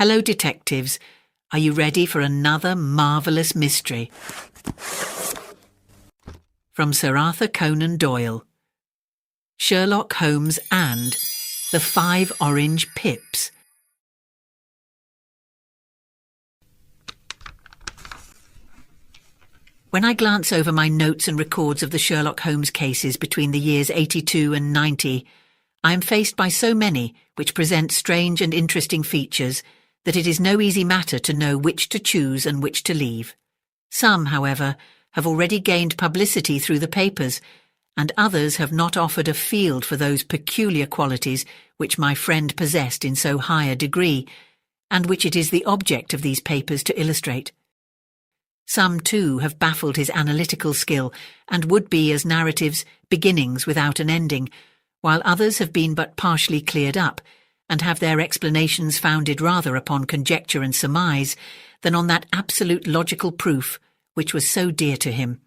Hello, detectives. Are you ready for another marvellous mystery? From Sir Arthur Conan Doyle. Sherlock Holmes and the 5 Orange Pips. When I glance over my notes and records of the Sherlock Holmes cases between the years 82 and 90, I am faced by so many which present strange and interesting features that it is no easy matter to know which to choose and which to leave. Some, however, have already gained publicity through the papers, and others have not offered a field for those peculiar qualities which my friend possessed in so high a degree, and which it is the object of these papers to illustrate. Some, too, have baffled his analytical skill, and would be, as narratives, beginnings without an ending, while others have been but partially cleared up, and have their explanations founded rather upon conjecture and surmise than on that absolute logical proof which was so dear to him.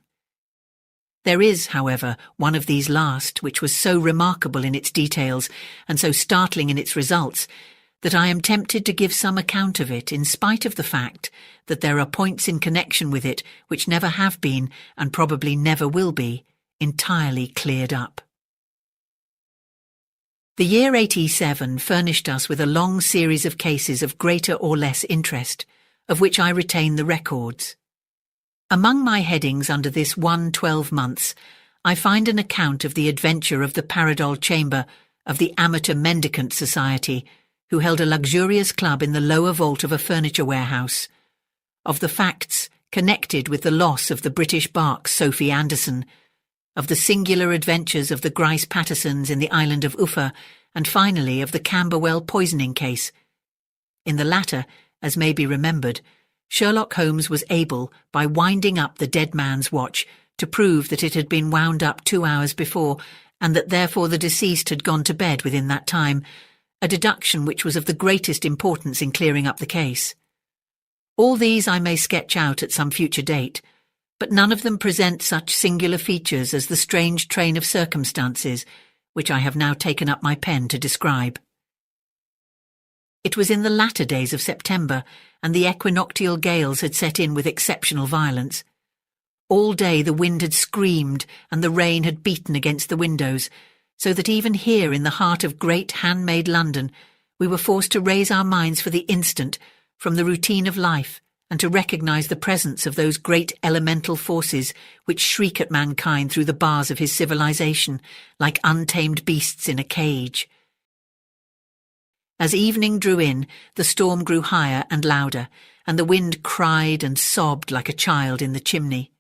There is, however, one of these last which was so remarkable in its details and so startling in its results that I am tempted to give some account of it in spite of the fact that there are points in connection with it which never have been, and probably never will be, entirely cleared up. The year 87 furnished us with a long series of cases of greater or less interest, of which I retain the records. Among my headings under this 12 months, I find an account of the adventure of the Paradol Chamber of the Amateur Mendicant Society, who held a luxurious club in the lower vault of a furniture warehouse, of the facts connected with the loss of the British bark Sophie Anderson, of the singular adventures of the Grice Pattersons in the island of Uffa, and finally of the Camberwell poisoning case. In the latter, as may be remembered, Sherlock Holmes was able, by winding up the dead man's watch, to prove that it had been wound up 2 hours before, and that therefore the deceased had gone to bed within that time, a deduction which was of the greatest importance in clearing up the case. All these I may sketch out at some future date, but none of them present such singular features as the strange train of circumstances which I have now taken up my pen to describe. It was in the latter days of September, and the equinoctial gales had set in with exceptional violence. All day the wind had screamed and the rain had beaten against the windows, so that even here in the heart of great handmade London we were forced to raise our minds for the instant from the routine of life and to recognise the presence of those great elemental forces which shriek at mankind through the bars of his civilization like untamed beasts in a cage. As evening drew in, the storm grew higher and louder, and the wind cried and sobbed like a child in the chimney.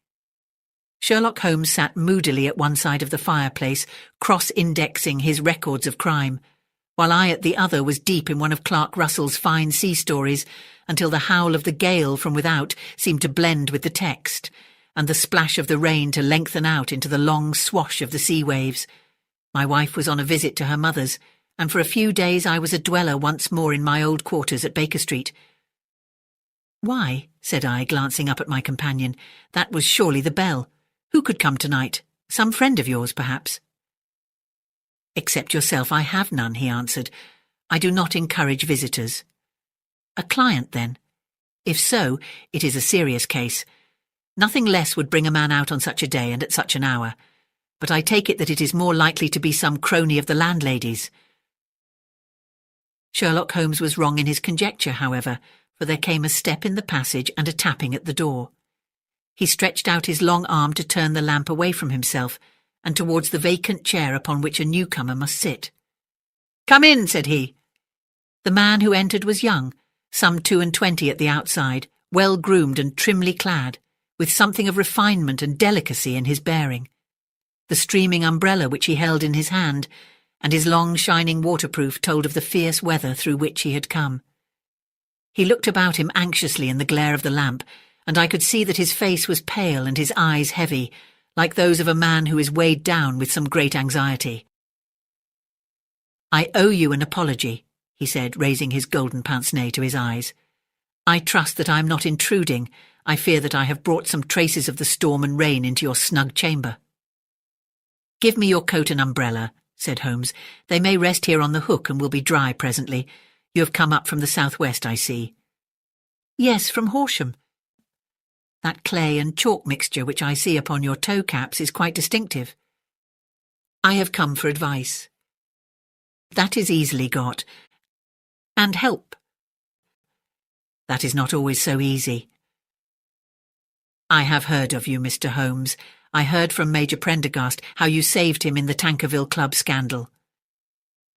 Sherlock Holmes sat moodily at one side of the fireplace, cross-indexing his records of crime, while I at the other was deep in one of Clark Russell's fine sea stories, until the howl of the gale from without seemed to blend with the text, and the splash of the rain to lengthen out into the long swash of the sea waves. My wife was on a visit to her mother's, and for a few days I was a dweller once more in my old quarters at Baker Street. "Why," said I, glancing up at my companion, "that was surely the bell. Who could come tonight? Some friend of yours, perhaps?" "Except yourself, I have none," he answered. "I do not encourage visitors." "A client, then?" "If so, it is a serious case. Nothing less would bring a man out on such a day and at such an hour. But I take it that it is more likely to be some crony of the landlady's." Sherlock Holmes was wrong in his conjecture, however, for there came a step in the passage and a tapping at the door. He stretched out his long arm to turn the lamp away from himself and towards the vacant chair upon which a newcomer must sit. "Come in," said he. The man who entered was young, some 22 at the outside, well-groomed and trimly clad, with something of refinement and delicacy in his bearing. The streaming umbrella which he held in his hand, and his long shining waterproof told of the fierce weather through which he had come. He looked about him anxiously in the glare of the lamp, and I could see that his face was pale and his eyes heavy, like those of a man who is weighed down with some great anxiety. "I owe you an apology," he said, raising his golden pince-nez to his eyes. "I trust that I am not intruding. I fear that I have brought some traces of the storm and rain into your snug chamber." "Give me your coat and umbrella," said Holmes. "They may rest here on the hook and will be dry presently. You have come up from the southwest, I see. Yes, from Horsham. That clay and chalk mixture which I see upon your toe caps is quite distinctive. I have come for advice. That is easily got. And help. That is not always so easy. I have heard of you, Mr. Holmes. I heard from Major Prendergast how you saved him in the Tankerville Club scandal.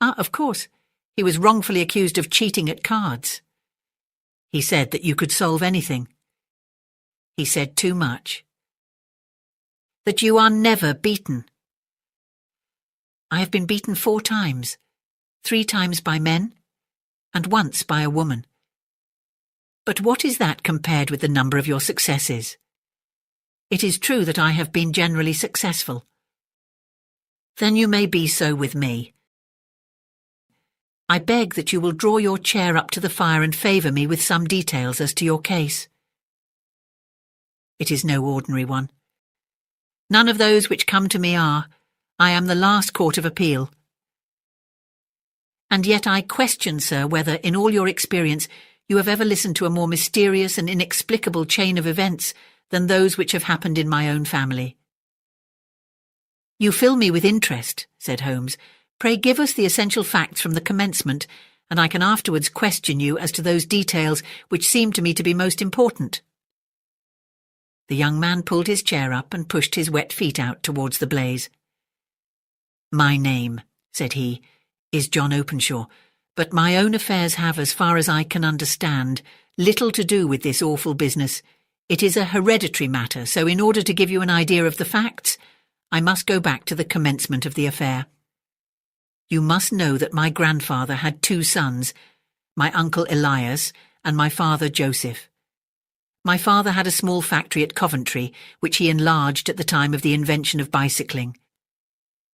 Ah, of course. He was wrongfully accused of cheating at cards. He said that you could solve anything. He said too much. That you are never beaten. I have been beaten 4 times, 3 times by men, and once by a woman. But what is that compared with the number of your successes? It is true that I have been generally successful. Then you may be so with me. I beg that you will draw your chair up to the fire and favour me with some details as to your case. It is no ordinary one. None of those which come to me are. I am the last court of appeal. And yet I question, sir, whether, in all your experience, you have ever listened to a more mysterious and inexplicable chain of events than those which have happened in my own family. You fill me with interest, said Holmes. Pray give us the essential facts from the commencement, and I can afterwards question you as to those details which seem to me to be most important. The young man pulled his chair up and pushed his wet feet out towards the blaze. My name, said he, is John Openshaw, but my own affairs have, as far as I can understand, little to do with this awful business. It is a hereditary matter, so in order to give you an idea of the facts, I must go back to the commencement of the affair. You must know that my grandfather had 2 sons, my uncle Elias and my father Joseph. My father had a small factory at Coventry, which he enlarged at the time of the invention of bicycling.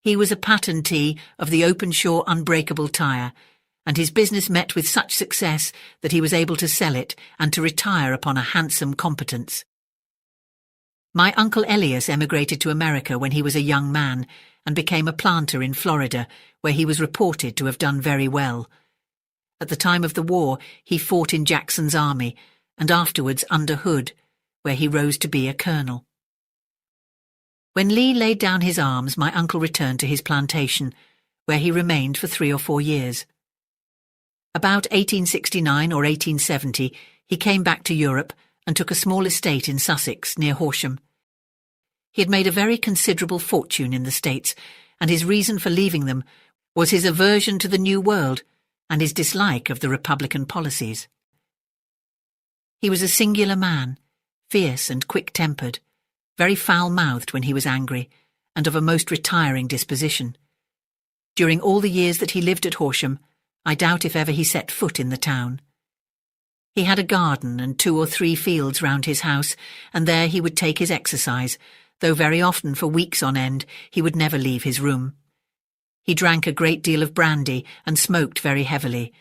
He was a patentee of the Openshaw unbreakable tyre, and his business met with such success that he was able to sell it and to retire upon a handsome competence. My uncle Elias emigrated to America when he was a young man and became a planter in Florida, where he was reported to have done very well. At the time of the war, he fought in Jackson's army, and afterwards under Hood, where he rose to be a colonel. When Lee laid down his arms, my uncle returned to his plantation, where he remained for 3 or 4 years. About 1869 or 1870, he came back to Europe and took a small estate in Sussex, near Horsham. He had made a very considerable fortune in the States, and his reason for leaving them was his aversion to the New World and his dislike of the Republican policies. He was a singular man, fierce and quick-tempered, very foul-mouthed when he was angry, and of a most retiring disposition. During all the years that he lived at Horsham, I doubt if ever he set foot in the town. He had a garden and 2 or 3 fields round his house, and there he would take his exercise, though very often for weeks on end he would never leave his room. He drank a great deal of brandy and smoked very heavily,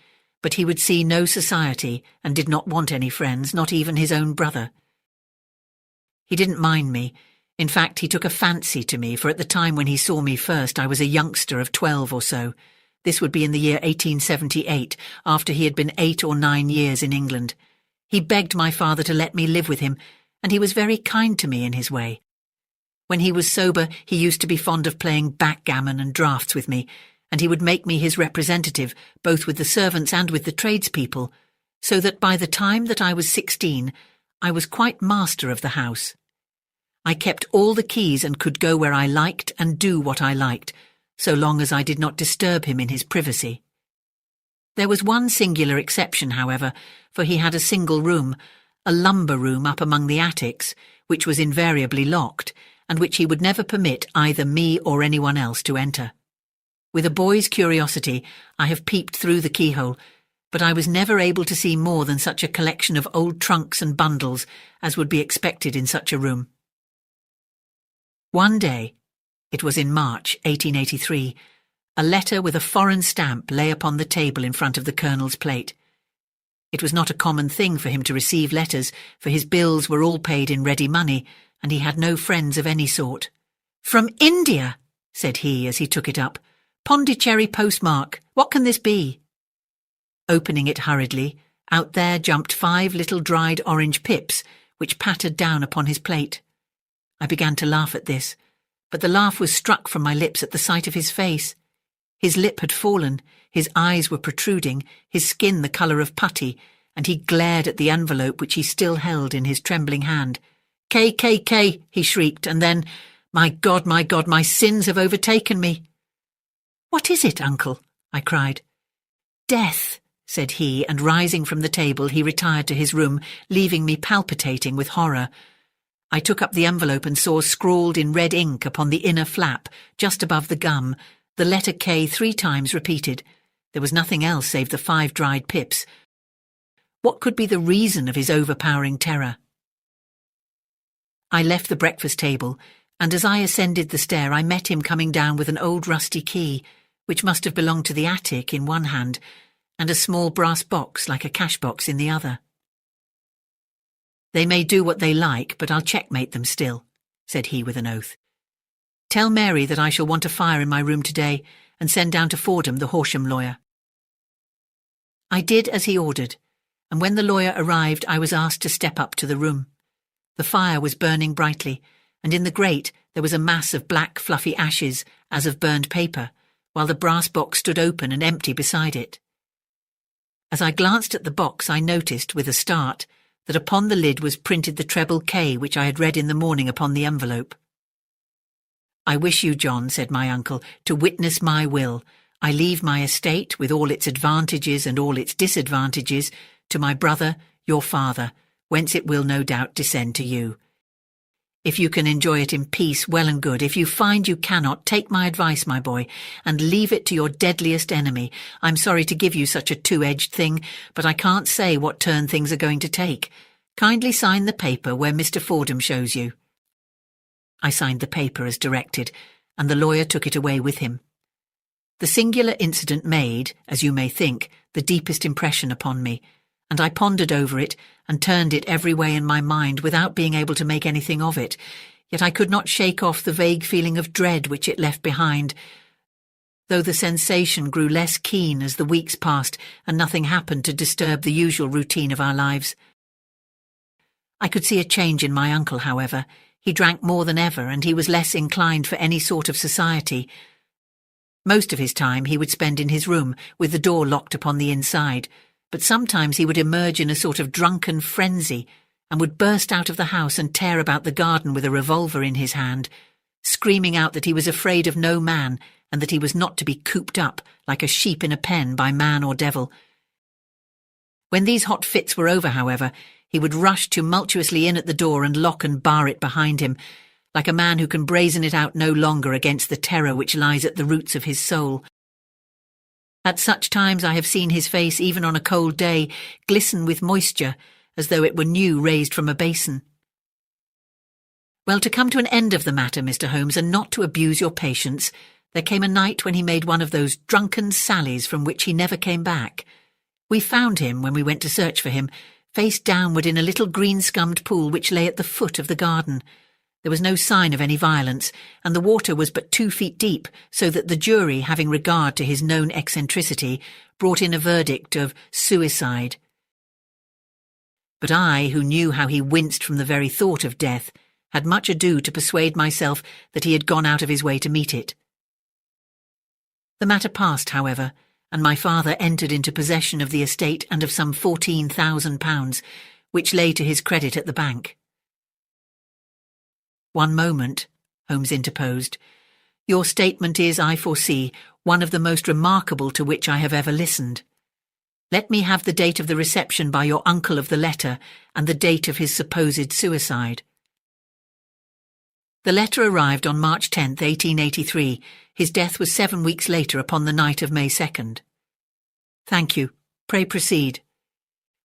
but he would see no society and did not want any friends, not even his own brother. He didn't mind me. In fact, he took a fancy to me, for at the time when he saw me first I was a youngster of 12 or so. This would be in the year 1878, after he had been 8 or 9 years in England. He begged my father to let me live with him, and he was very kind to me in his way. When he was sober, he used to be fond of playing backgammon and draughts with me, and he would make me his representative, both with the servants and with the tradespeople, so that by the time that I was 16, I was quite master of the house. I kept all the keys and could go where I liked and do what I liked, so long as I did not disturb him in his privacy. There was one singular exception, however, for he had a single room, a lumber room up among the attics, which was invariably locked, and which he would never permit either me or anyone else to enter. With a boy's curiosity, I have peeped through the keyhole, but I was never able to see more than such a collection of old trunks and bundles as would be expected in such a room. One day, it was in March 1883, a letter with a foreign stamp lay upon the table in front of the Colonel's plate. It was not a common thing for him to receive letters, for his bills were all paid in ready money, and he had no friends of any sort. "From India," said he as he took it up. "Pondicherry postmark. What can this be?" Opening it hurriedly, out there jumped 5 little dried orange pips, which pattered down upon his plate. I began to laugh at this, but the laugh was struck from my lips at the sight of his face. His lip had fallen, his eyes were protruding, his skin the colour of putty, and he glared at the envelope which he still held in his trembling hand. "K," he shrieked, and then, my God, my sins have overtaken me." "What is it, Uncle?" I cried. "Death," said he, and rising from the table he retired to his room, leaving me palpitating with horror. I took up the envelope and saw scrawled in red ink upon the inner flap, just above the gum, the letter K 3 times repeated. There was nothing else save the 5 dried pips. What could be the reason of his overpowering terror? I left the breakfast table, and as I ascended the stair I met him coming down with an old rusty key, which must have belonged to the attic, in one hand, and a small brass box like a cash box in the other. "They may do what they like, but I'll checkmate them still," said he with an oath. "Tell Mary that I shall want a fire in my room today, and send down to Fordham the Horsham lawyer." I did as he ordered, and when the lawyer arrived I was asked to step up to the room. The fire was burning brightly, and in the grate there was a mass of black fluffy ashes, as of burned paper, while the brass box stood open and empty beside it. As I glanced at the box I noticed, with a start, that upon the lid was printed the treble K which I had read in the morning upon the envelope. "I wish you, John," said my uncle, "to witness my will. I leave my estate, with all its advantages and all its disadvantages, to my brother, your father, whence it will no doubt descend to you. If you can enjoy it in peace, well and good. If you find you cannot, take my advice, my boy, and leave it to your deadliest enemy. I'm sorry to give you such a two-edged thing, but I can't say what turn things are going to take. Kindly sign the paper where Mr. Fordham shows you." I signed the paper as directed, and the lawyer took it away with him. The singular incident made, as you may think, the deepest impression upon me, and I pondered over it and turned it every way in my mind without being able to make anything of it, yet I could not shake off the vague feeling of dread which it left behind, though the sensation grew less keen as the weeks passed and nothing happened to disturb the usual routine of our lives. I could see a change in my uncle, however. He drank more than ever, and he was less inclined for any sort of society. Most of his time he would spend in his room, with the door locked upon the inside, but sometimes he would emerge in a sort of drunken frenzy, and would burst out of the house and tear about the garden with a revolver in his hand, screaming out that he was afraid of no man, and that he was not to be cooped up, like a sheep in a pen, by man or devil. When these hot fits were over, however, he would rush tumultuously in at the door and lock and bar it behind him, like a man who can brazen it out no longer against the terror which lies at the roots of his soul. At such times I have seen his face, even on a cold day, glisten with moisture, as though it were new raised from a basin. Well, to come to an end of the matter, Mr. Holmes, and not to abuse your patience, there came a night when he made one of those drunken sallies from which he never came back. We found him, when we went to search for him, face downward in a little green-scummed pool which lay at the foot of the garden. There was no sign of any violence, and the water was but 2 feet deep, so that the jury, having regard to his known eccentricity, brought in a verdict of suicide. But I, who knew how he winced from the very thought of death, had much ado to persuade myself that he had gone out of his way to meet it. The matter passed, however, and my father entered into possession of the estate and of some £14,000, which lay to his credit at the bank. "One moment," Holmes interposed. "Your statement is, I foresee, one of the most remarkable to which I have ever listened. Let me have the date of the reception by your uncle of the letter, and the date of his supposed suicide." The letter arrived on March 10th, 1883. His death was 7 weeks later, upon the night of May 2nd. "Thank you. Pray proceed."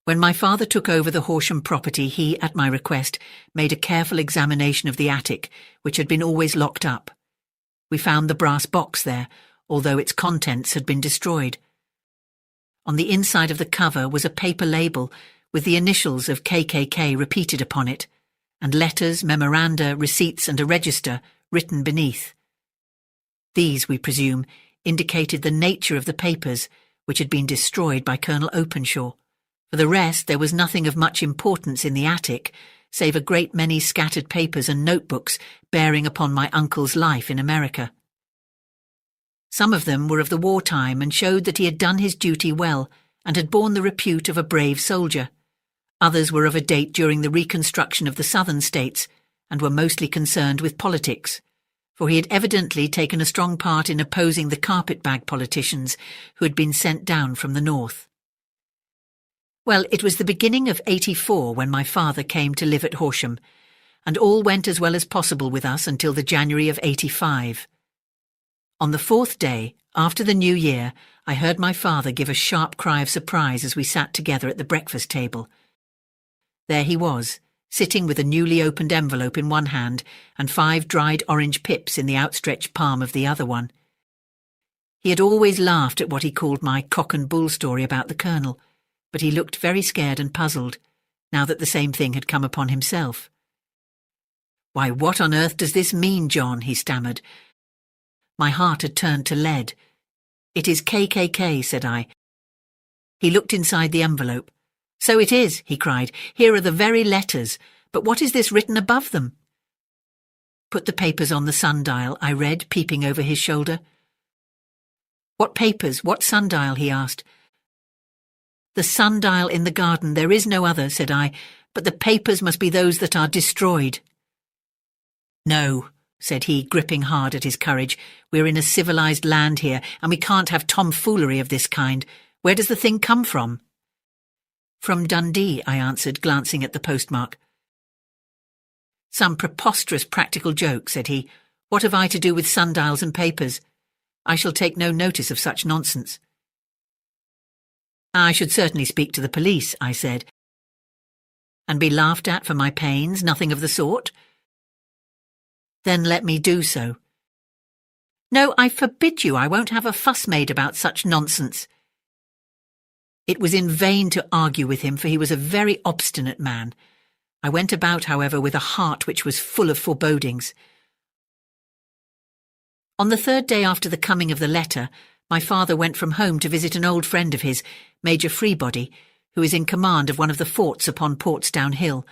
When my father took over the Horsham property, he, at my request, made a careful examination of the attic, which had been always locked up. We found the brass box there, although its contents had been destroyed. On the inside of the cover was a paper label with the initials of KKK repeated upon it, and letters, memoranda, receipts, and a register written beneath. These, we presume, indicated the nature of the papers, which had been destroyed by Colonel Openshaw. For the rest, there was nothing of much importance in the attic, save a great many scattered papers and notebooks bearing upon my uncle's life in America. Some of them were of the wartime and showed that he had done his duty well and had borne the repute of a brave soldier. Others were of a date during the reconstruction of the southern states and were mostly concerned with politics, for he had evidently taken a strong part in opposing the carpetbag politicians who had been sent down from the north. Well, it was the beginning of '84 when my father came to live at Horsham, and all went as well as possible with us until the January of '85. On the fourth day, after the New Year, I heard my father give a sharp cry of surprise as we sat together at the breakfast table. There he was, sitting with a newly opened envelope in one hand and 5 dried orange pips in the outstretched palm of the other one. He had always laughed at what he called my cock and bull story about the Colonel, but he looked very scared and puzzled, now that the same thing had come upon himself. "Why, what on earth does this mean, John?" he stammered. My heart had turned to lead. "It is KKK," said I. He looked inside the envelope. "So it is," he cried. "Here are the very letters. But what is this written above them?" "Put the papers on the sundial," I read, peeping over his shoulder. "What papers? What sundial?" he asked. "The sundial in the garden. There is no other," said I, "but the papers must be those that are destroyed." "No," said he, gripping hard at his courage. "We're in a civilized land here, and we can't have tomfoolery of this kind. Where does the thing come from?" "From Dundee," I answered, glancing at the postmark. "Some preposterous practical joke," said he. "What have I to do with sundials and papers? I shall take no notice of such nonsense." "I should certainly speak to the police," I said. "And be laughed at for my pains? Nothing of the sort." "Then let me do so." "No, I forbid you. I won't have a fuss made about such nonsense." It was in vain to argue with him, for he was a very obstinate man. I went about, however, with a heart which was full of forebodings. On the third day after the coming of the letter, my father went from home to visit an old friend of his, Major Freebody, who is in command of one of the forts upon Portsdown Hill.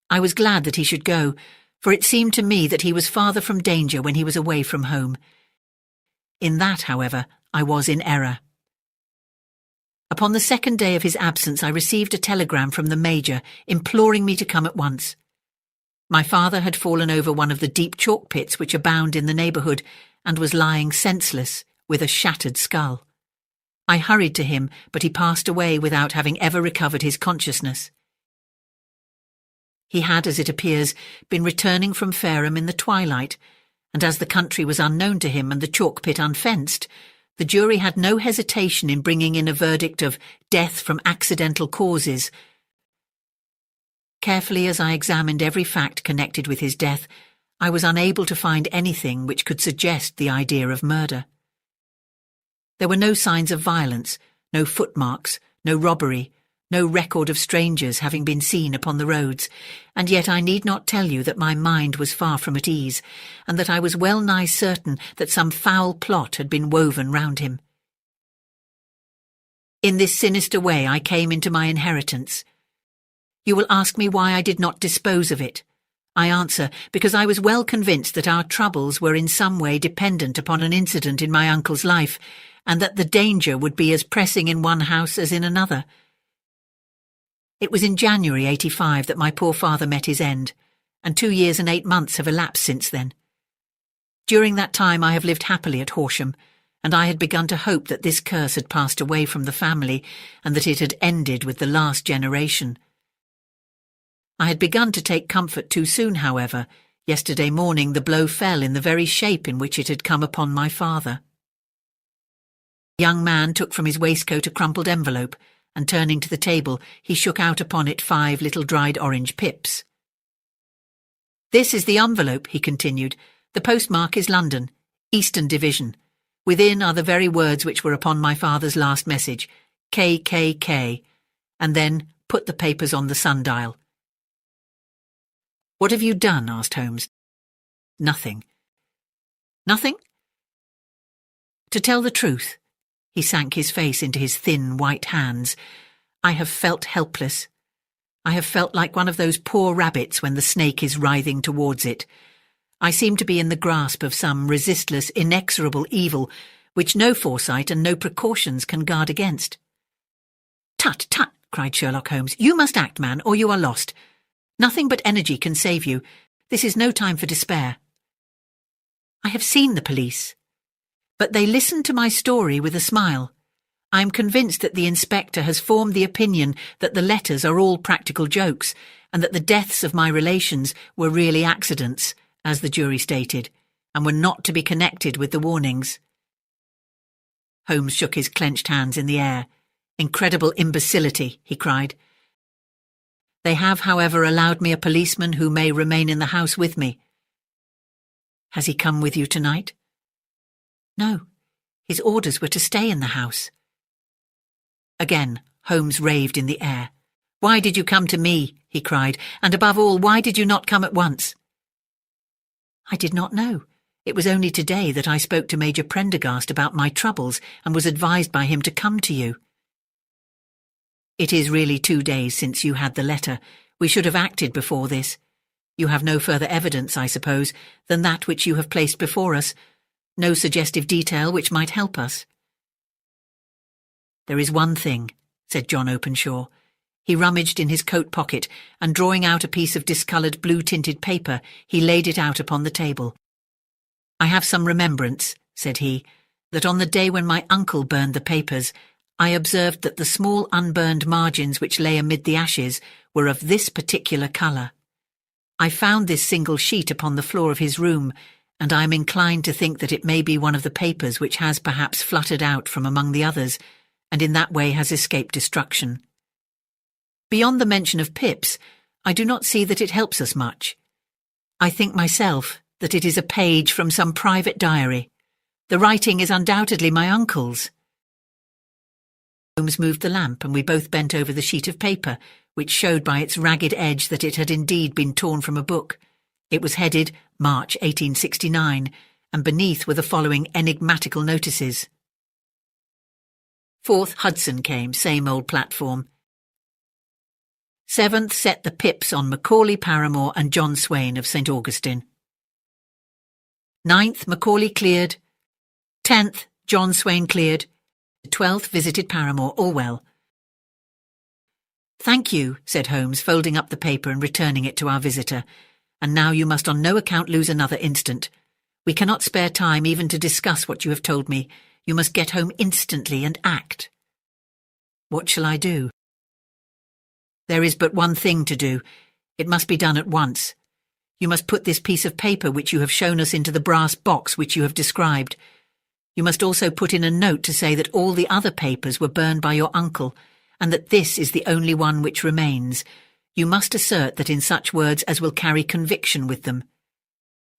I was glad that he should go, for it seemed to me that he was farther from danger when he was away from home. In that, however, I was in error. Upon the second day of his absence, I received a telegram from the Major imploring me to come at once. My father had fallen over one of the deep chalk pits which abound in the neighbourhood and was lying senseless, with a shattered skull. I hurried to him, but he passed away without having ever recovered his consciousness. He had, as it appears, been returning from Fareham in the twilight, and as the country was unknown to him and the chalk pit unfenced, the jury had no hesitation in bringing in a verdict of death from accidental causes. Carefully as I examined every fact connected with his death, I was unable to find anything which could suggest the idea of murder. There were no signs of violence, no footmarks, no robbery, no record of strangers having been seen upon the roads, and yet I need not tell you that my mind was far from at ease, and that I was well nigh certain that some foul plot had been woven round him. In this sinister way I came into my inheritance. You will ask me why I did not dispose of it. I answer, because I was well convinced that our troubles were in some way dependent upon an incident in my uncle's life, and that the danger would be as pressing in one house as in another. It was in January '85 that my poor father met his end, and 2 years and 8 months have elapsed since then. During that time I have lived happily at Horsham, and I had begun to hope that this curse had passed away from the family, and that it had ended with the last generation. I had begun to take comfort too soon, however. Yesterday morning the blow fell in the very shape in which it had come upon my father. The young man took from his waistcoat a crumpled envelope, and turning to the table, he shook out upon it 5 little dried orange pips. "This is the envelope," he continued. "The postmark is London, Eastern Division. Within are the very words which were upon my father's last message, KKK, and then put the papers on the sundial." "What have you done?" asked Holmes. "Nothing." "Nothing?" "To tell the truth, He sank his face into his thin, white hands. I have felt helpless. I have felt like one of those poor rabbits when the snake is writhing towards it. I seem to be in the grasp of some resistless, inexorable evil which no foresight and no precautions can guard against. "Tut, tut," cried Sherlock Holmes. "You must act, man, or you are lost. Nothing but energy can save you. This is no time for despair." I have seen the police, but they listened to my story with a smile. I am convinced that the inspector has formed the opinion that the letters are all practical jokes, and that the deaths of my relations were really accidents, as the jury stated, and were not to be connected with the warnings. Holmes shook his clenched hands in the air. "Incredible imbecility," he cried. "They have, however, allowed me a policeman who may remain in the house with me." "Has he come with you tonight?" "No. His orders were to stay in the house." Again, Holmes raved in the air. "Why did you come to me?" he cried. "And above all, why did you not come at once?" "I did not know. It was only today that I spoke to Major Prendergast about my troubles and was advised by him to come to you." "It is really 2 days since you had the letter. We should have acted before this. You have no further evidence, I suppose, than that which you have placed before us. No suggestive detail which might help us." "There is one thing," said John Openshaw. He rummaged in his coat pocket, and drawing out a piece of discoloured blue-tinted paper, he laid it out upon the table. "I have some remembrance," said he, "that on the day when my uncle burned the papers, I observed that the small unburned margins which lay amid the ashes were of this particular colour. I found this single sheet upon the floor of his room, and I am inclined to think that it may be one of the papers which has perhaps fluttered out from among the others, and in that way has escaped destruction. Beyond the mention of Pip's, I do not see that it helps us much. I think myself that it is a page from some private diary. The writing is undoubtedly my uncle's." Holmes moved the lamp, and we both bent over the sheet of paper, which showed by its ragged edge that it had indeed been torn from a book. It was headed March 1869, and beneath were the following enigmatical notices. 4th Hudson came, same old platform. 7th set the Pips on Macaulay Paramore and John Swain of St. Augustine. 9th Macaulay cleared. 10th John Swain cleared. 12th visited Paramore, all well. "Thank you," said Holmes, folding up the paper and returning it to our visitor. "And now you must on no account lose another instant. We cannot spare time even to discuss what you have told me. You must get home instantly and act." "What shall I do?" "There is but one thing to do. It must be done at once. You must put this piece of paper which you have shown us into the brass box which you have described. You must also put in a note to say that all the other papers were burned by your uncle, and that this is the only one which remains. You must assert that in such words as will carry conviction with them.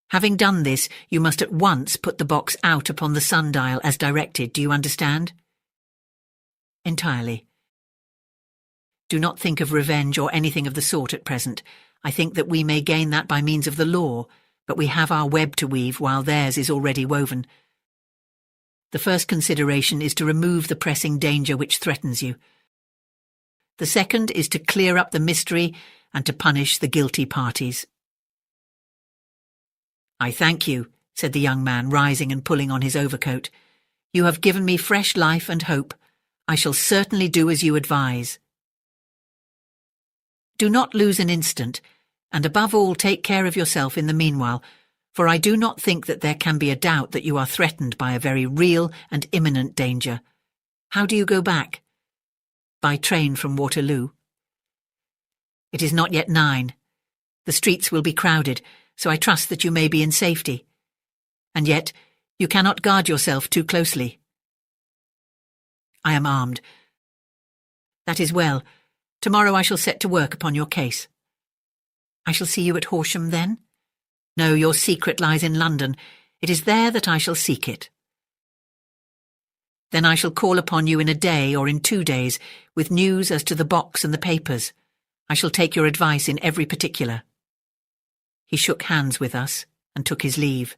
Having done this, you must at once put the box out upon the sundial as directed. Do you understand?" "Entirely. Do not think of revenge or anything of the sort at present. I think that we may gain that by means of the law, but we have our web to weave while theirs is already woven. The first consideration is to remove the pressing danger which threatens you. The second is to clear up the mystery and to punish the guilty parties." "I thank you," said the young man, rising and pulling on his overcoat. "You have given me fresh life and hope. I shall certainly do as you advise. Do not lose an instant, and above all take care of yourself in the meanwhile, for I do not think that there can be a doubt that you are threatened by a very real and imminent danger. How do you go back?" "By train from Waterloo." "It is not yet 9. The streets will be crowded, so I trust that you may be in safety. And yet, you cannot guard yourself too closely." "I am armed." "That is well. Tomorrow I shall set to work upon your case." "I shall see you at Horsham then?" "No, your secret lies in London. It is there that I shall seek it." "Then I shall call upon you in a day or in 2 days, with news as to the box and the papers. I shall take your advice in every particular." He shook hands with us and took his leave.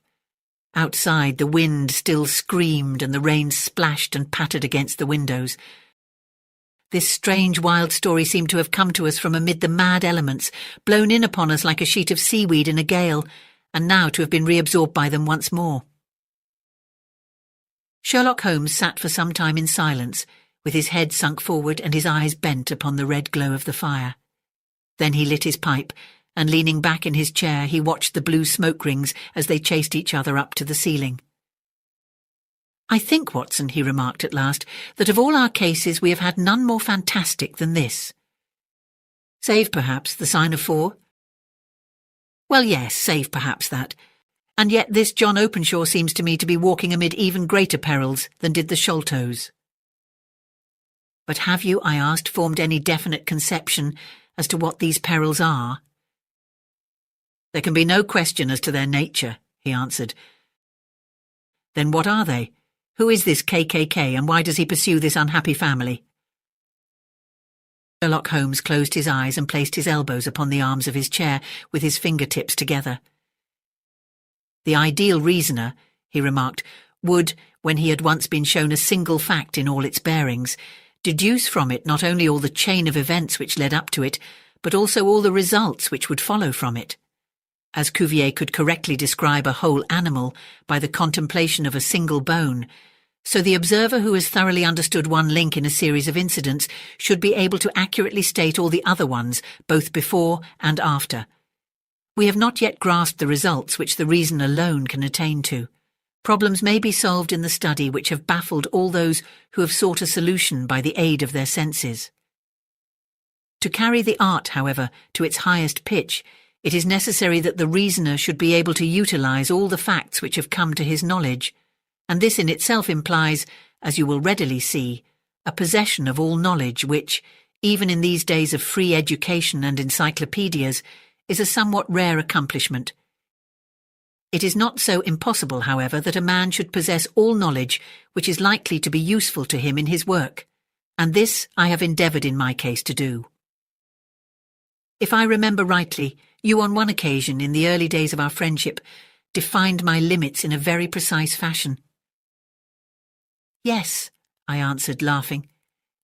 Outside, the wind still screamed and the rain splashed and pattered against the windows. This strange wild story seemed to have come to us from amid the mad elements, blown in upon us like a sheet of seaweed in a gale, and now to have been reabsorbed by them once more. Sherlock Holmes sat for some time in silence, with his head sunk forward and his eyes bent upon the red glow of the fire. Then he lit his pipe, and leaning back in his chair he watched the blue smoke rings as they chased each other up to the ceiling. "I think, Watson," he remarked at last, "that of all our cases we have had none more fantastic than this. Save, perhaps, the sign of 4? Well, yes, save perhaps that. And yet this John Openshaw seems to me to be walking amid even greater perils than did the Sholtos." "But have you," I asked, "formed any definite conception as to what these perils are?" "There can be no question as to their nature," he answered. "Then what are they? Who is this KKK, and why does he pursue this unhappy family?" Sherlock Holmes closed his eyes and placed his elbows upon the arms of his chair with his fingertips together. "The ideal reasoner," he remarked, "would, when he had once been shown a single fact in all its bearings, deduce from it not only all the chain of events which led up to it, but also all the results which would follow from it. As Cuvier could correctly describe a whole animal by the contemplation of a single bone, so the observer who has thoroughly understood one link in a series of incidents should be able to accurately state all the other ones, both before and after. We have not yet grasped the results which the reason alone can attain to. Problems may be solved in the study which have baffled all those who have sought a solution by the aid of their senses. To carry the art, however, to its highest pitch, it is necessary that the reasoner should be able to utilize all the facts which have come to his knowledge, and this in itself implies, as you will readily see, a possession of all knowledge which, even in these days of free education and encyclopedias, is a somewhat rare accomplishment. It is not so impossible, however, that a man should possess all knowledge which is likely to be useful to him in his work, and this I have endeavoured in my case to do. If I remember rightly, you on one occasion, in the early days of our friendship, defined my limits in a very precise fashion." "Yes," I answered, laughing.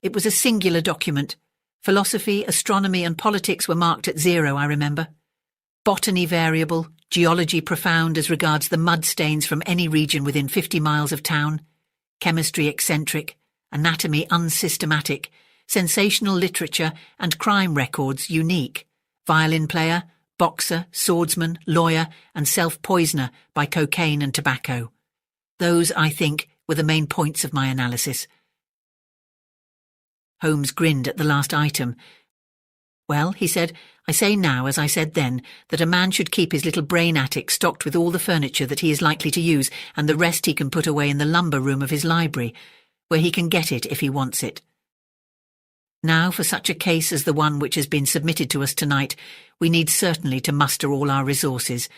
"It was a singular document. Philosophy, astronomy and politics were marked at 0, I remember. Botany variable, geology profound as regards the mud stains from any region within 50 miles of town, chemistry eccentric, anatomy unsystematic, sensational literature and crime records unique, violin player, boxer, swordsman, lawyer and self-poisoner by cocaine and tobacco. Those, I think, were the main points of my analysis." Holmes grinned at the last item. "Well," he said, "I say now, as I said then, that a man should keep his little brain attic stocked with all the furniture that he is likely to use, and the rest he can put away in the lumber room of his library, where he can get it if he wants it. Now, for such a case as the one which has been submitted to us tonight, we need certainly to muster all our resources.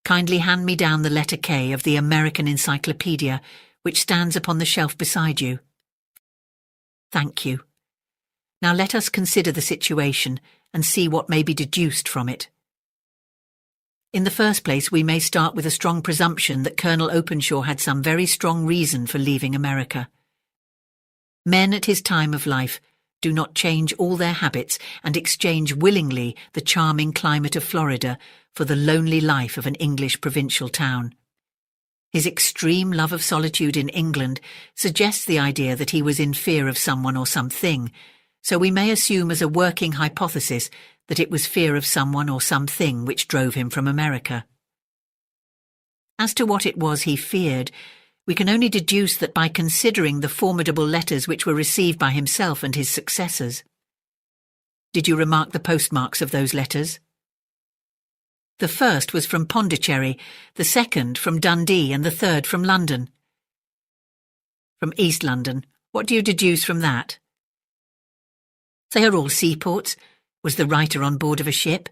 Kindly hand me down the letter K of the American Encyclopedia, which stands upon the shelf beside you." "Thank you. Now let us consider the situation and see what may be deduced from it. In the first place, we may start with a strong presumption that Colonel Openshaw had some very strong reason for leaving America. Men at his time of life do not change all their habits and exchange willingly the charming climate of Florida for the lonely life of an English provincial town. His extreme love of solitude in England suggests the idea that he was in fear of someone or something, so we may assume as a working hypothesis that it was fear of someone or something which drove him from America. As to what it was he feared, we can only deduce that by considering the formidable letters which were received by himself and his successors. Did you remark the postmarks of those letters? The first was from Pondicherry, the second from Dundee, and the third from London. From East London. What do you deduce from that? They are all seaports. Was the writer on board of a ship?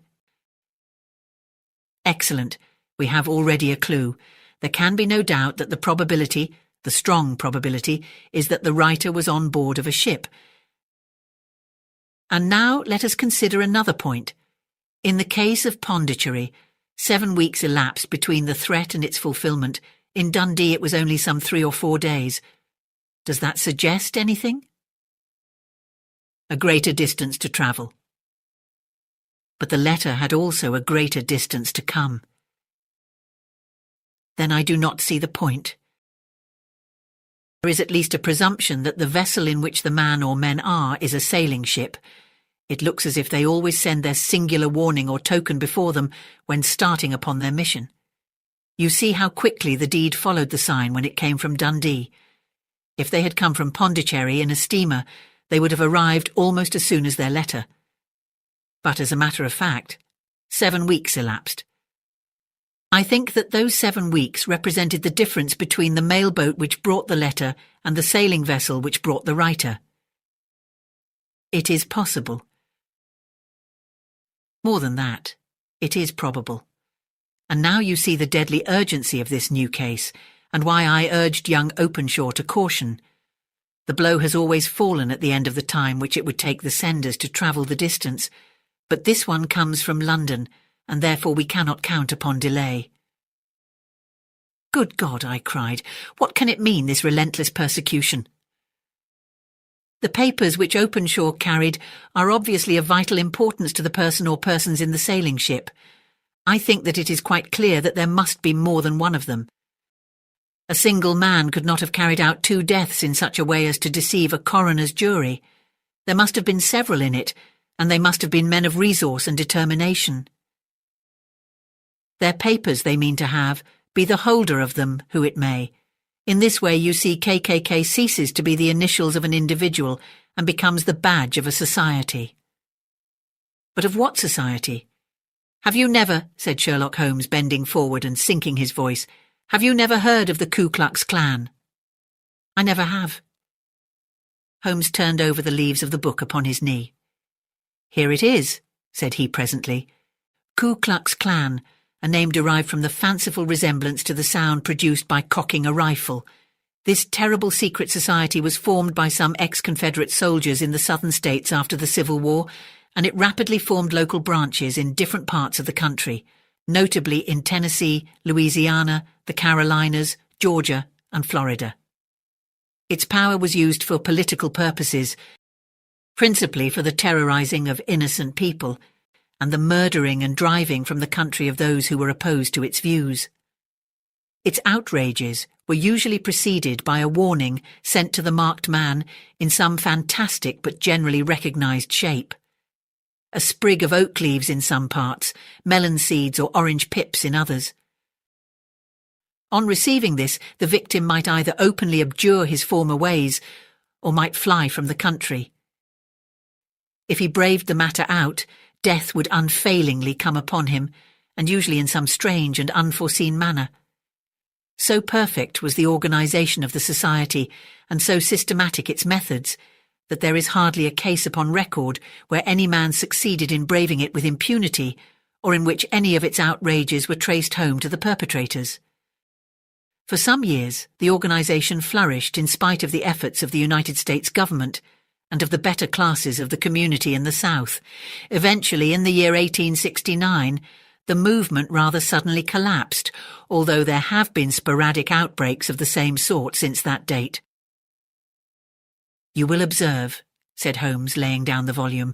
Excellent. We have already a clue. There can be no doubt that the probability, the strong probability, is that the writer was on board of a ship. And now let us consider another point. In the case of Pondicherry, 7 weeks elapsed between the threat and its fulfillment. In Dundee it was only some 3 or 4 days. Does that suggest anything? A greater distance to travel. But the letter had also a greater distance to come. Then I do not see the point. There is at least a presumption that the vessel in which the man or men are is a sailing ship. It looks as if they always send their singular warning or token before them when starting upon their mission. You see how quickly the deed followed the sign when it came from Dundee. If they had come from Pondicherry in a steamer, they would have arrived almost as soon as their letter. But as a matter of fact, 7 weeks elapsed. I think that those 7 weeks represented the difference between the mail boat which brought the letter and the sailing vessel which brought the writer. It is possible. More than that, it is probable. And now you see the deadly urgency of this new case, and why I urged young Openshaw to caution. The blow has always fallen at the end of the time which it would take the senders to travel the distance, but this one comes from London, and therefore we cannot count upon delay. Good God, I cried, what can it mean, this relentless persecution? The papers which Openshaw carried are obviously of vital importance to the person or persons in the sailing ship. I think that it is quite clear that there must be more than one of them. A single man could not have carried out 2 deaths in such a way as to deceive a coroner's jury. There must have been several in it, and they must have been men of resource and determination. Their papers they mean to have, be the holder of them who it may. In this way you see KKK ceases to be the initials of an individual and becomes the badge of a society. But of what society? Have you never, said Sherlock Holmes, bending forward and sinking his voice, have you never heard of the Ku Klux Klan? I never have. Holmes turned over the leaves of the book upon his knee. Here it is, said he presently. Ku Klux Klan, a name derived from the fanciful resemblance to the sound produced by cocking a rifle. This terrible secret society was formed by some ex-Confederate soldiers in the southern states after the Civil War, and it rapidly formed local branches in different parts of the country, notably in Tennessee, Louisiana, the Carolinas, Georgia, and Florida. Its power was used for political purposes, principally for the terrorizing of innocent people, and the murdering and driving from the country of those who were opposed to its views. Its outrages were usually preceded by a warning sent to the marked man in some fantastic but generally recognized shape. A sprig of oak leaves in some parts, melon seeds or orange pips in others. On receiving this, the victim might either openly abjure his former ways or might fly from the country. If he braved the matter out, death would unfailingly come upon him, and usually in some strange and unforeseen manner. So perfect was the organization of the society, and so systematic its methods, that there is hardly a case upon record where any man succeeded in braving it with impunity, or in which any of its outrages were traced home to the perpetrators. For some years, the organization flourished in spite of the efforts of the United States government, and of the better classes of the community in the South. Eventually, in the year 1869, the movement rather suddenly collapsed, although there have been sporadic outbreaks of the same sort since that date. You will observe, said Holmes, laying down the volume,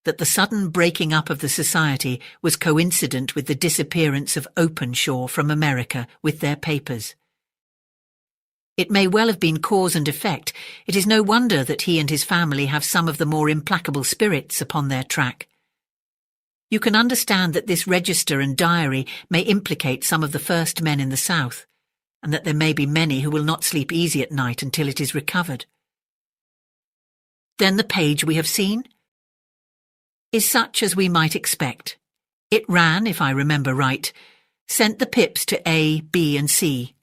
that the sudden breaking up of the society was coincident with the disappearance of Openshaw from America with their papers. It may well have been cause and effect. It is no wonder that he and his family have some of the more implacable spirits upon their track. You can understand that this register and diary may implicate some of the first men in the South, and that there may be many who will not sleep easy at night until it is recovered. Then the page we have seen is such as we might expect. It ran, if I remember right, sent the pips to A, B and C.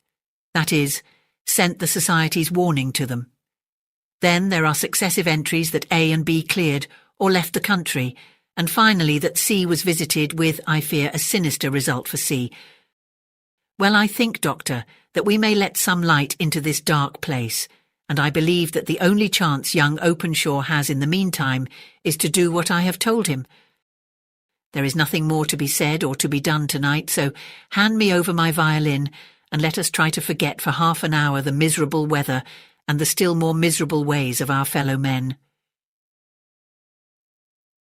That is, sent the society's warning to them. Then there are successive entries that A and B cleared or left the country, and finally that C was visited with, I fear, a sinister result for C. Well, I think, Doctor, that we may let some light into this dark place, and I believe that the only chance young Openshaw has in the meantime is to do what I have told him. There is nothing more to be said or to be done tonight, so hand me over my violin and let us try to forget for half an hour the miserable weather and the still more miserable ways of our fellow men."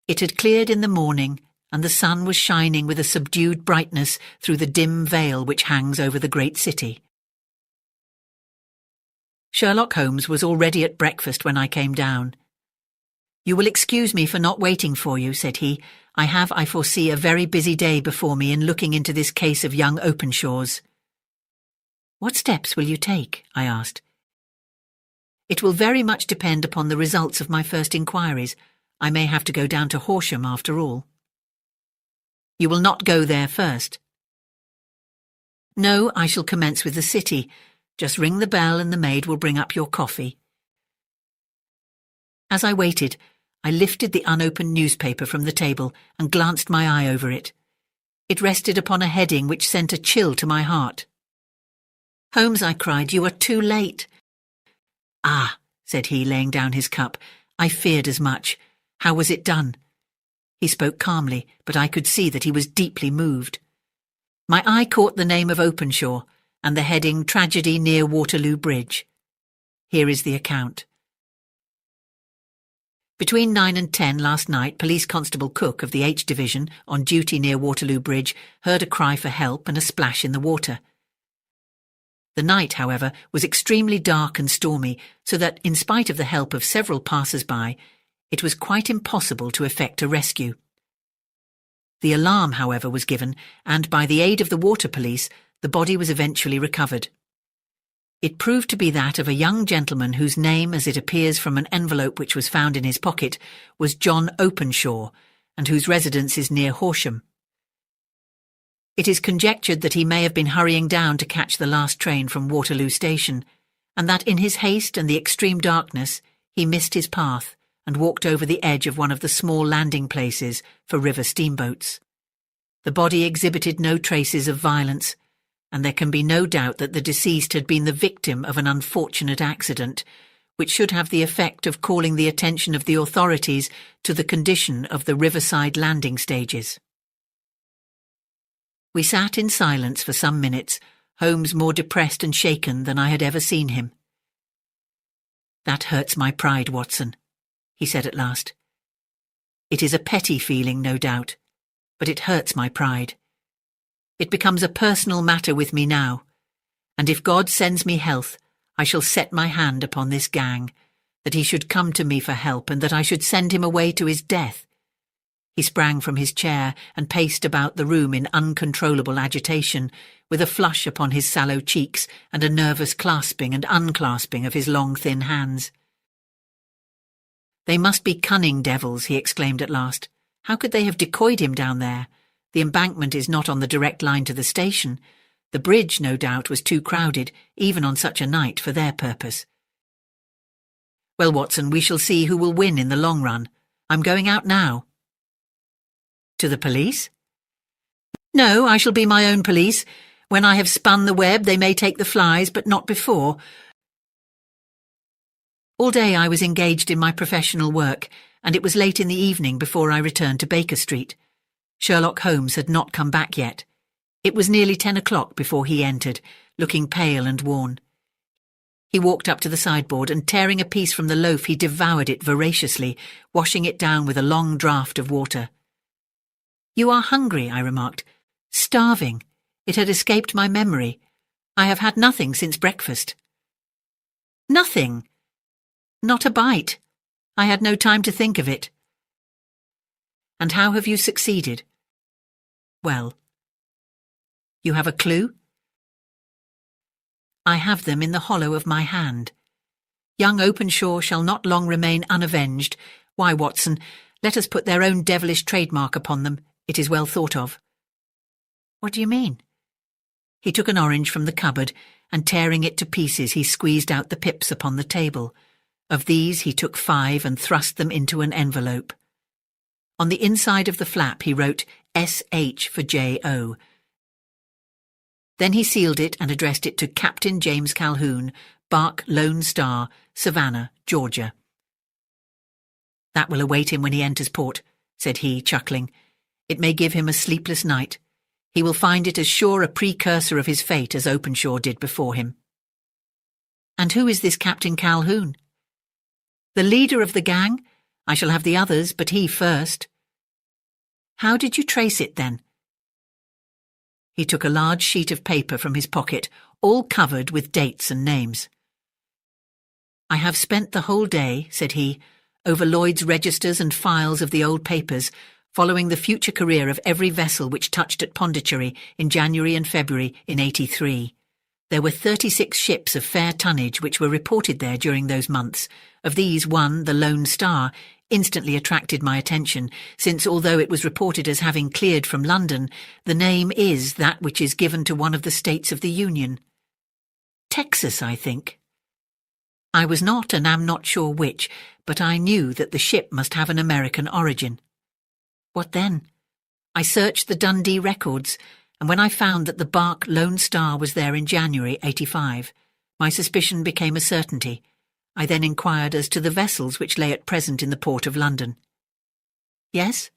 It had cleared in the morning, and the sun was shining with a subdued brightness through the dim veil which hangs over the great city. Sherlock Holmes was already at breakfast when I came down. "You will excuse me for not waiting for you," said he. "I have, I foresee, a very busy day before me in looking into this case of young Openshaw's." "What steps will you take?" I asked. "It will very much depend upon the results of my first inquiries. I may have to go down to Horsham after all." "You will not go there first?" "No, I shall commence with the city. Just ring the bell and the maid will bring up your coffee." As I waited, I lifted the unopened newspaper from the table and glanced my eye over it. It rested upon a heading which sent a chill to my heart. "Holmes," I cried, "you are too late." "Ah," said he, laying down his cup, "I feared as much. How was it done?" He spoke calmly, but I could see that he was deeply moved. My eye caught the name of Openshaw and the heading "Tragedy near Waterloo Bridge." Here is the account. "Between 9 and 10 last night, Police Constable Cook of the H Division, on duty near Waterloo Bridge, heard a cry for help and a splash in the water. The night, however, was extremely dark and stormy, so that, in spite of the help of several passers-by, it was quite impossible to effect a rescue. The alarm, however, was given, and by the aid of the water police, the body was eventually recovered. It proved to be that of a young gentleman whose name, as it appears from an envelope which was found in his pocket, was John Openshaw, and whose residence is near Horsham. It is conjectured that he may have been hurrying down to catch the last train from Waterloo Station, and that in his haste and the extreme darkness he missed his path and walked over the edge of one of the small landing places for river steamboats. The body exhibited no traces of violence, and there can be no doubt that the deceased had been the victim of an unfortunate accident, which should have the effect of calling the attention of the authorities to the condition of the riverside landing stages." We sat in silence for some minutes, Holmes more depressed and shaken than I had ever seen him. "That hurts my pride, Watson," he said at last. "It is a petty feeling, no doubt, but it hurts my pride. It becomes a personal matter with me now, and if God sends me health, I shall set my hand upon this gang, that he should come to me for help and that I should send him away to his death." He sprang from his chair and paced about the room in uncontrollable agitation, with a flush upon his sallow cheeks and a nervous clasping and unclasping of his long, thin hands. "They must be cunning devils," he exclaimed at last. "How could they have decoyed him down there? The embankment is not on the direct line to the station. The bridge, no doubt, was too crowded, even on such a night, for their purpose. Well, Watson, we shall see who will win in the long run. I'm going out now." "To the police?" "No, I shall be my own police. When I have spun the web, they may take the flies, but not before." All day I was engaged in my professional work, and it was late in the evening before I returned to Baker Street. Sherlock Holmes had not come back yet. It was nearly 10 o'clock before he entered, looking pale and worn. He walked up to the sideboard, and tearing a piece from the loaf, he devoured it voraciously, washing it down with a long draught of water. "You are hungry," I remarked. "Starving. It had escaped my memory. I have had nothing since breakfast." "Nothing?" "Not a bite. I had no time to think of it." "And how have you succeeded?" "Well." "You have a clue?" "I have them in the hollow of my hand. Young Openshaw shall not long remain unavenged. Why, Watson, let us put their own devilish trademark upon them. It is well thought of." "What do you mean?" He took an orange from the cupboard, and tearing it to pieces he squeezed out the pips upon the table. Of these he took 5 and thrust them into an envelope. On the inside of the flap he wrote S.H. for J.O. Then he sealed it and addressed it to Captain James Calhoun, Bark Lone Star, Savannah, Georgia. "That will await him when he enters port," said he, chuckling. It may give him a sleepless night. He will find it as sure a precursor of his fate as Openshaw did before him. And who is this Captain Calhoun? The leader of the gang? I shall have the others, but he first. How did you trace it, then? He took a large sheet of paper from his pocket, all covered with dates and names. I have spent the whole day, said he, over Lloyd's registers and files of the old papers, following the future career of every vessel which touched at Pondicherry in January and February in '83. There were 36 ships of fair tonnage which were reported there during those months. Of these, one, the Lone Star, instantly attracted my attention, since although it was reported as having cleared from London, the name is that which is given to one of the states of the Union. Texas, I think. I was not and am not sure which, but I knew that the ship must have an American origin. What then? I searched the Dundee records, and when I found that the barque Lone Star was there in January '85, my suspicion became a certainty. I then inquired as to the vessels which lay at present in the port of London. Yes?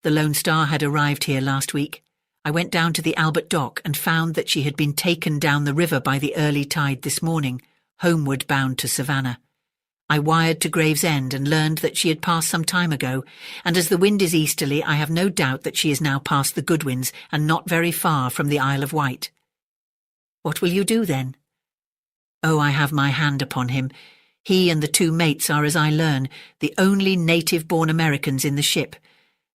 The Lone Star had arrived here last week. I went down to the Albert Dock and found that she had been taken down the river by the early tide this morning, homeward bound to Savannah. I wired to Gravesend and learned that she had passed some time ago, and as the wind is easterly, I have no doubt that she is now past the Goodwins and not very far from the Isle of Wight. What will you do then? Oh, I have my hand upon him. He and the 2 mates are, as I learn, the only native-born Americans in the ship.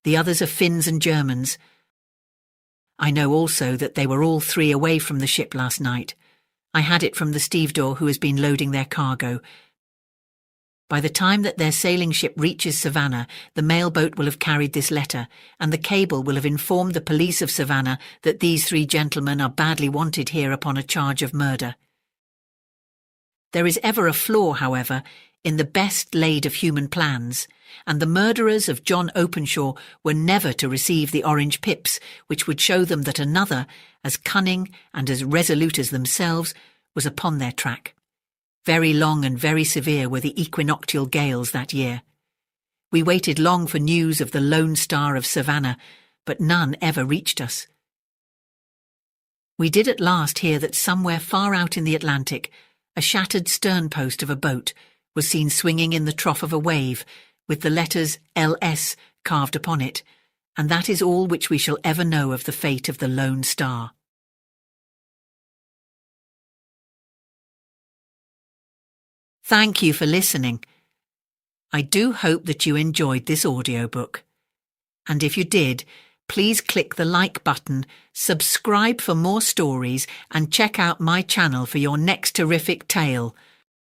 The others are Finns and Germans. I know also that they were all 3 away from the ship last night. I had it from the stevedore who has been loading their cargo. By the time that their sailing ship reaches Savannah, the mailboat will have carried this letter, and the cable will have informed the police of Savannah that these 3 gentlemen are badly wanted here upon a charge of murder. There is ever a flaw, however, in the best laid of human plans, and the murderers of John Openshaw were never to receive the orange pips which would show them that another, as cunning and as resolute as themselves, was upon their track. Very long and very severe were the equinoctial gales that year. We waited long for news of the Lone Star of Savannah, but none ever reached us. We did at last hear that somewhere far out in the Atlantic, a shattered sternpost of a boat was seen swinging in the trough of a wave, with the letters LS carved upon it, and that is all which we shall ever know of the fate of the Lone Star. Thank you for listening. I do hope that you enjoyed this audiobook. And if you did, please click the like button, subscribe for more stories, and check out my channel for your next terrific tale.